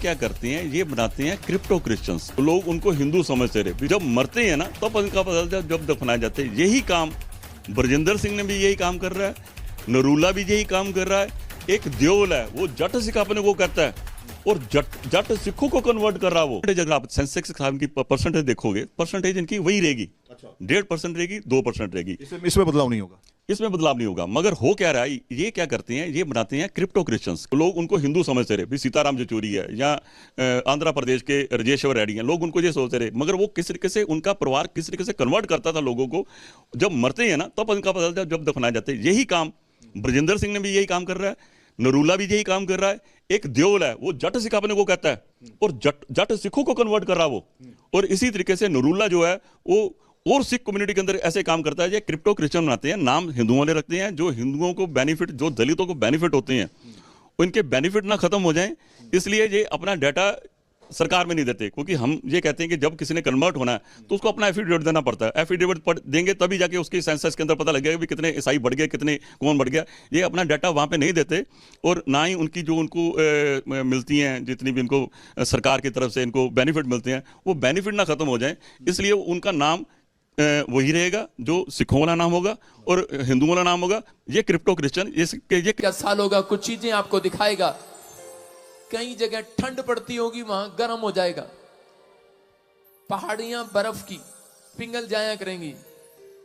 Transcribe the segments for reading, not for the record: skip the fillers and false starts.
क्या करते हैं, ये बनाते हैं क्रिप्टो क्रिश्चियंस। लोग उनको हिंदू समझते रहे, जब मरते हैं ना तब तो इनका पता चलता है, जब दफनाए जाते हैं। यही काम ब्रजेंद्र सिंह ने भी यही काम कर रहा है, नरूला भी यही काम कर रहा है। एक देओल है, वो जट सिख अपने को कहता है और जट सिखों को कन्वर्ट कर रहा है वो। अगर आप सेंसेक्स की परसेंटेज देखोगे, परसेंटेज इनकी वही रहेगी, 1.5% रहेगी, 2% रहेगी। इसमें बदलाव नहीं होगा, इसमें बदलाव नहीं होगा। मगर हो क्या रहा है, ये क्या करते हैं, ये बनाते हैं क्रिप्टो क्रिश्चियंस। लोग उनको हिंदू समझते रहे, भी सीताराम येचुरी है या आंध्र प्रदेश के राजेश्वर रेड्डी हैं, लोग उनको ये सोचते रहे। मगर वो किस तरीके से उनका परिवार किस तरीके से कन्वर्ट करता था लोगों को, जब मरते हैं ना तब उनका पता चलता है, जब दफनाए जाते हैं। यही काम ब्रजेंद्र सिंह ने भी यही काम कर रहा है, नरूला भी यही काम कर रहा है। एक देओल है, वो जट सिख अपने को कहता है और जट सिखों को कन्वर्ट कर रहा है वो। और इसी तरीके से नरूला जो है वो और सिख कम्युनिटी के अंदर ऐसे काम करता है। ये क्रिप्टो क्रिश्चियन बनाते हैं, नाम हिंदुओं वाले रखते हैं, जो हिंदुओं को बेनिफिट, जो दलितों को बेनिफिट होते हैं, उनके बेनिफिट ना खत्म हो जाएं, इसलिए ये अपना डाटा सरकार में नहीं देते। क्योंकि हम ये कहते हैं कि जब किसी ने कन्वर्ट होना है तो उसको अपना एफिडेविट देना पड़ता है। एफिडेविट देंगे तभी जाके उसकी सेंसस के अंदर पता लगेगा कि कितने ईसाई बढ़ गए, कितने कौन बढ़ गया। ये अपना डाटा वहाँ पे नहीं देते, और ना ही उनकी जो उनको मिलती हैं, जितनी भी उनको सरकार की तरफ से इनको बेनिफिट मिलते हैं, वो बेनिफिट ना खत्म हो जाए, इसलिए उनका नाम वही रहेगा जो सिखों वाला नाम होगा और हिंदुओं वाला नाम होगा। ये क्रिप्टो क्रिश्चियन ये क्या साल होगा, कुछ चीजें आपको दिखाएगा। कई जगह ठंड पड़ती होगी, वहां गर्म हो जाएगा। पहाड़ियां बर्फ की पिघल जाया करेंगी।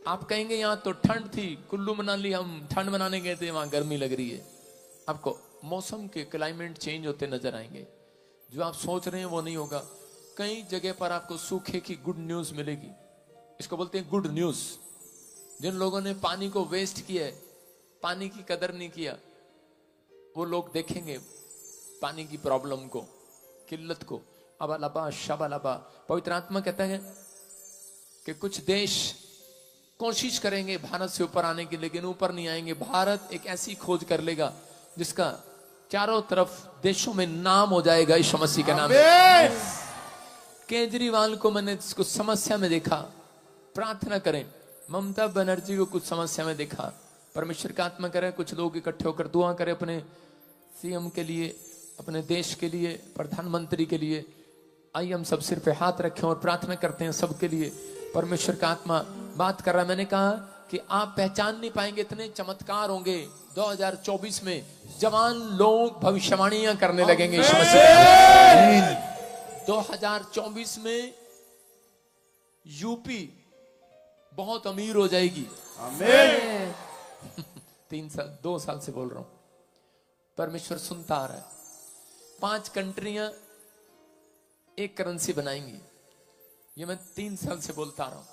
आप कहेंगे यहां तो ठंड थी, कुल्लू मनाली हम ठंड मनाने गए थे, वहां गर्मी लग रही है। आपको मौसम के क्लाइमेट चेंज होते नजर आएंगे। जो आप सोच रहे हैं वो नहीं होगा। कई जगह पर आपको सूखे की गुड न्यूज मिलेगी। इसको बोलते हैं गुड न्यूज। जिन लोगों ने पानी को वेस्ट किया है, पानी की कदर नहीं किया, वो लोग देखेंगे पानी की प्रॉब्लम को, किल्लत को। अबालबा शबालबा। पवित्र आत्मा कहता है कि कुछ देश कोशिश करेंगे भारत से ऊपर आने की, लेकिन ऊपर नहीं आएंगे। भारत एक ऐसी खोज कर लेगा जिसका चारों तरफ देशों में नाम हो जाएगा यीशु मसीह के नाम में। केजरीवाल को मैंने कुछ समस्या में देखा, प्रार्थना करें। ममता बनर्जी को कुछ समस्या में देखा, परमेश्वर का आत्मा करे कुछ लोग इकट्ठे होकर दुआ करें अपने सीएम के लिए, अपने देश के लिए, प्रधानमंत्री के लिए। आइए हम सब सिर पे हाथ रखें और प्रार्थना करते हैं सबके लिए। परमेश्वर का आत्मा बात कर रहा है। मैंने कहा कि आप पहचान नहीं पाएंगे, इतने चमत्कार होंगे 2024 में। जवान लोग भविष्यवाणियां करने लगेंगे। 2024 में यूपी बहुत अमीर हो जाएगी। आमीन। 2 साल से बोल रहा हूं, परमेश्वर सुनता आ रहा है। 5 कंट्रियां एक करेंसी बनाएंगी, ये मैं 3 साल से बोलता आ रहा हूं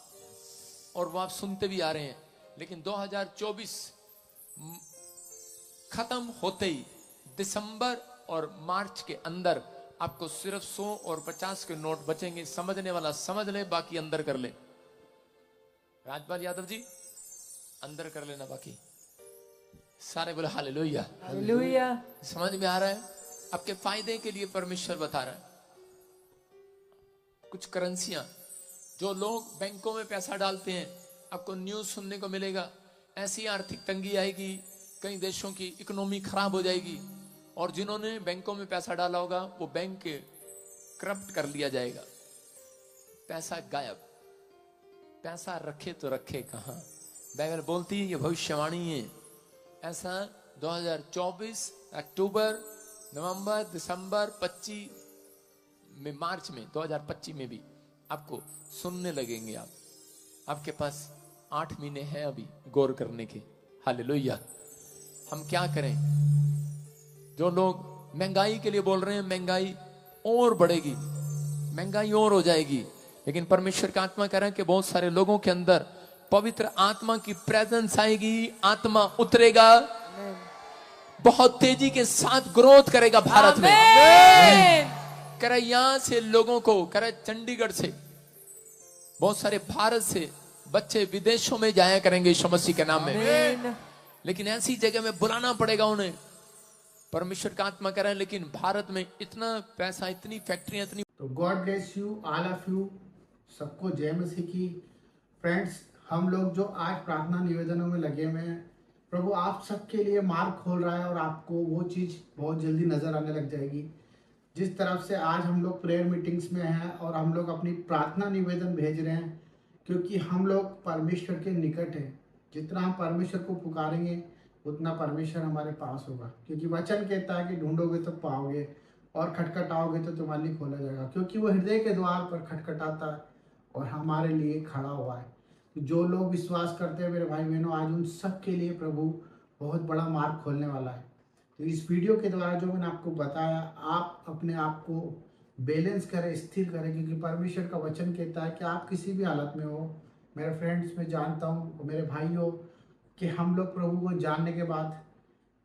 और वो आप सुनते भी आ रहे हैं। लेकिन 2024 खत्म होते ही दिसंबर और मार्च के अंदर आपको सिर्फ 100 और 50 के नोट बचेंगे। समझने वाला समझ ले, बाकी अंदर कर ले। राजपाल यादव जी अंदर कर लेना, बाकी सारे बोले हालेलुया हालेलुया। समझ में आ रहा है? आपके फायदे के लिए परमेश्वर बता रहा है। कुछ करेंसियां जो लोग बैंकों में पैसा डालते हैं, आपको न्यूज सुनने को मिलेगा, ऐसी आर्थिक तंगी आएगी, कई देशों की इकोनॉमी खराब हो जाएगी, और जिन्होंने बैंकों में पैसा डाला होगा वो बैंक के करप्ट कर लिया जाएगा। पैसा गायब। पैसा रखे तो रखे कहां? बाइबल बोलती है, ये भविष्यवाणी है। ऐसा 2024 अक्टूबर, नवंबर, दिसंबर, 25 में, मार्च में, 2025 में भी आपको सुनने लगेंगे। आपके पास 8 महीने हैं अभी गौर करने के। हालेलुया। हम क्या करें? जो लोग महंगाई के लिए बोल रहे हैं, महंगाई और बढ़ेगी, महंगाई और हो जाएगी, लेकिन परमेश्वर का आत्मा कह रहा है कि बहुत सारे लोगों के अंदर पवित्र आत्मा की प्रेजेंस आएगी, आत्मा उतरेगा, बहुत तेजी के साथ ग्रोथ करेगा भारत में। करे यहां से लोगों को, करे चंडीगढ़ से, बहुत सारे भारत से बच्चे विदेशों में जाया करेंगे यीशु मसीह के नाम में। लेकिन ऐसी जगह में बुलाना पड़ेगा उन्हें। परमेश्वर का आत्मा कह रहा है, लेकिन भारत में इतना पैसा, इतनी फैक्ट्रियां, इतनी। तो God bless you all of you, सबको जय मसीह की। फ्रेंड्स, हम लोग जो आज प्रार्थना निवेदनों में लगे हुए हैं, प्रभु आप सबके लिए मार्ग खोल रहा है और आपको वो चीज़ बहुत जल्दी नजर आने लग जाएगी जिस तरफ से आज हम लोग प्रेयर मीटिंग्स में हैं और हम लोग अपनी प्रार्थना निवेदन भेज रहे हैं, क्योंकि हम लोग परमेश्वर के निकट हैं। जितना हम परमेश्वर को पुकारेंगे उतना परमेश्वर हमारे पास होगा, क्योंकि वचन कहता है कि ढूंढोगे तो पाओगे और खटखटाओगे तो तुम्हारे लिए खोला जाएगा, क्योंकि वो हृदय के द्वार पर खटखटाता है और हमारे लिए खड़ा हुआ है। तो जो लोग विश्वास करते हैं मेरे भाई बहनों, आज उन सब के लिए प्रभु बहुत बड़ा मार्ग खोलने वाला है। तो इस वीडियो के द्वारा जो मैंने आपको बताया, आप अपने आप को बैलेंस करें, स्थिर करें, क्योंकि परमेश्वर का वचन कहता है कि आप किसी भी हालत में हो। मेरे फ्रेंड्स, मैं जानता हूँ मेरे भाइयों कि हम लोग प्रभु को जानने के बाद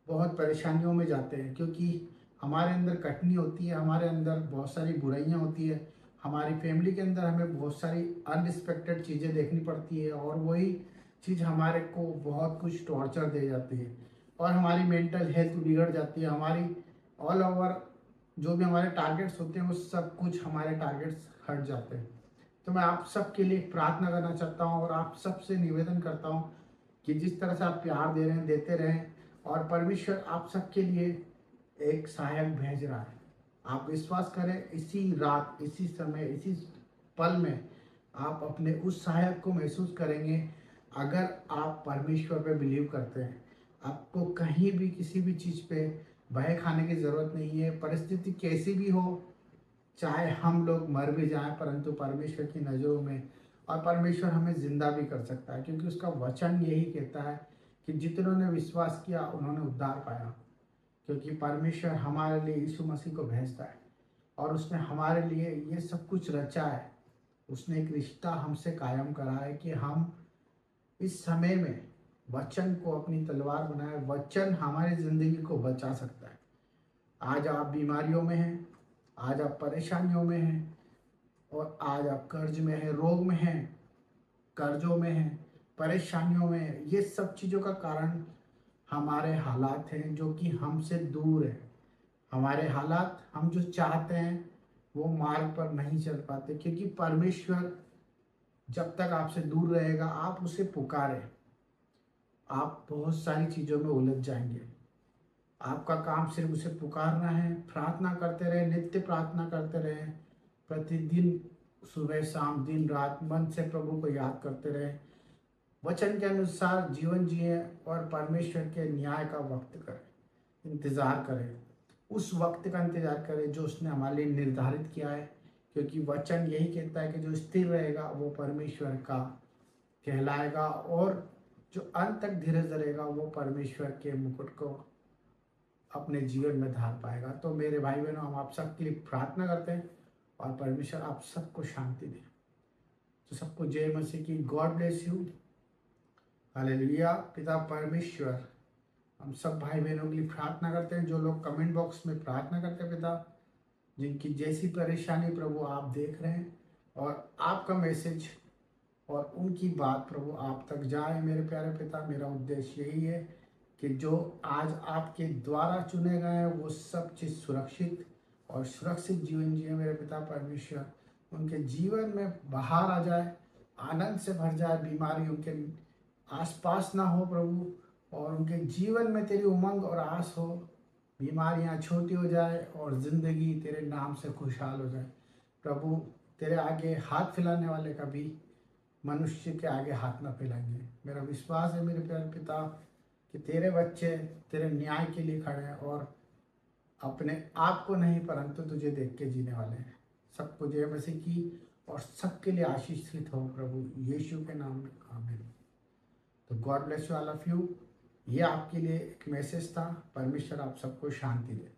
बहुत परेशानियों में जाते हैं, क्योंकि हमारे अंदर कटनी होती है, हमारे अंदर बहुत सारी बुराइयां होती है, हमारी फैमिली के अंदर हमें बहुत सारी अनरिस्पेक्टेड चीज़ें देखनी पड़ती है और वही चीज़ हमारे को बहुत कुछ टॉर्चर दे जाती है और हमारी मेंटल हेल्थ बिगड़ जाती है। हमारी ऑल ओवर जो भी हमारे टारगेट्स होते हैं वो सब कुछ हमारे टारगेट्स हट जाते हैं। तो मैं आप सबके लिए प्रार्थना करना चाहता हूँ और आप सबसे निवेदन करता हूँ कि जिस तरह से आप प्यार दे रहे हैं, देते रहें, और परमेश्वर आप सबके लिए एक सहायक भेज रहा है। आप विश्वास करें, इसी रात, इसी समय, इसी पल में आप अपने उस सहायक को महसूस करेंगे। अगर आप परमेश्वर पे बिलीव करते हैं, आपको कहीं भी किसी भी चीज़ पे भय खाने की ज़रूरत नहीं है। परिस्थिति कैसी भी हो, चाहे हम लोग मर भी जाएं, परंतु परमेश्वर की नज़रों में, और परमेश्वर हमें जिंदा भी कर सकता है, क्योंकि उसका वचन यही कहता है कि जितनों ने विश्वास किया उन्होंने उद्धार पाया। क्योंकि परमेश्वर हमारे लिए यीशु मसीह को भेजता है और उसने हमारे लिए ये सब कुछ रचा है। उसने एक रिश्ता हमसे कायम करा है कि हम इस समय में वचन को अपनी तलवार बनाए। वचन हमारी ज़िंदगी को बचा सकता है। आज आप बीमारियों में हैं, आज आप परेशानियों में हैं, और आज आप कर्ज में हैं, रोग में हैं, कर्जों में हैं, परेशानियों में हैं। ये सब चीज़ों का कारण हमारे हालात हैं जो कि हमसे दूर है। हमारे हालात, हम जो चाहते हैं वो मार्ग पर नहीं चल पाते, क्योंकि परमेश्वर जब तक आपसे दूर रहेगा, आप उसे पुकारें, आप बहुत सारी चीज़ों में उलझ जाएंगे। आपका काम सिर्फ उसे पुकारना है, प्रार्थना करते रहे, नित्य प्रार्थना करते रहे, प्रतिदिन सुबह शाम दिन रात मन से प्रभु को याद करते रहे, वचन के अनुसार जीवन जिए और परमेश्वर के न्याय का वक्त करें, इंतज़ार करें, उस वक्त का इंतज़ार करें जो उसने हमारे लिए निर्धारित किया है। क्योंकि वचन यही कहता है कि जो स्थिर रहेगा वो परमेश्वर का कहलाएगा, और जो अंत तक धीरज धरेगा वो परमेश्वर के मुकुट को अपने जीवन में धार पाएगा। तो मेरे भाई बहनों, हम आप सबके लिए प्रार्थना करते हैं और परमेश्वर आप सबको शांति दे। तो सबको जय मसीह की। God bless you. हालेलुया। पिता परमेश्वर, हम सब भाई बहनों के लिए प्रार्थना करते हैं जो लोग कमेंट बॉक्स में प्रार्थना करते हैं पिता, जिनकी जैसी परेशानी प्रभु आप देख रहे हैं, और आपका मैसेज और उनकी बात प्रभु आप तक जाए। मेरे प्यारे पिता, मेरा उद्देश्य यही है कि जो आज आपके द्वारा चुने गए हैं वो सब चीज़ सुरक्षित और सुरक्षित जीवन जिए। मेरे पिता परमेश्वर, उनके जीवन में बाहर आ जाए, आनंद से भर जाए, बीमारी उनके आसपास ना हो प्रभु, और उनके जीवन में तेरी उमंग और आस हो, बीमारियां छोटी हो जाए और ज़िंदगी तेरे नाम से खुशहाल हो जाए। प्रभु, तेरे आगे हाथ फैलाने वाले कभी मनुष्य के आगे हाथ ना फैलाएंगे। मेरा विश्वास है मेरे प्यारे पिता कि तेरे बच्चे तेरे न्याय के लिए खड़े हैं और अपने आप को नहीं परंतु तुझे देख के जीने वाले हैं। सबको जय मसीह की, और सबके लिए आशीषित हो प्रभु यीशु के नाम में, आमीन। तो God bless you all of you. ये आपके लिए एक मैसेज था। परमेश्वर आप सबको शांति दे।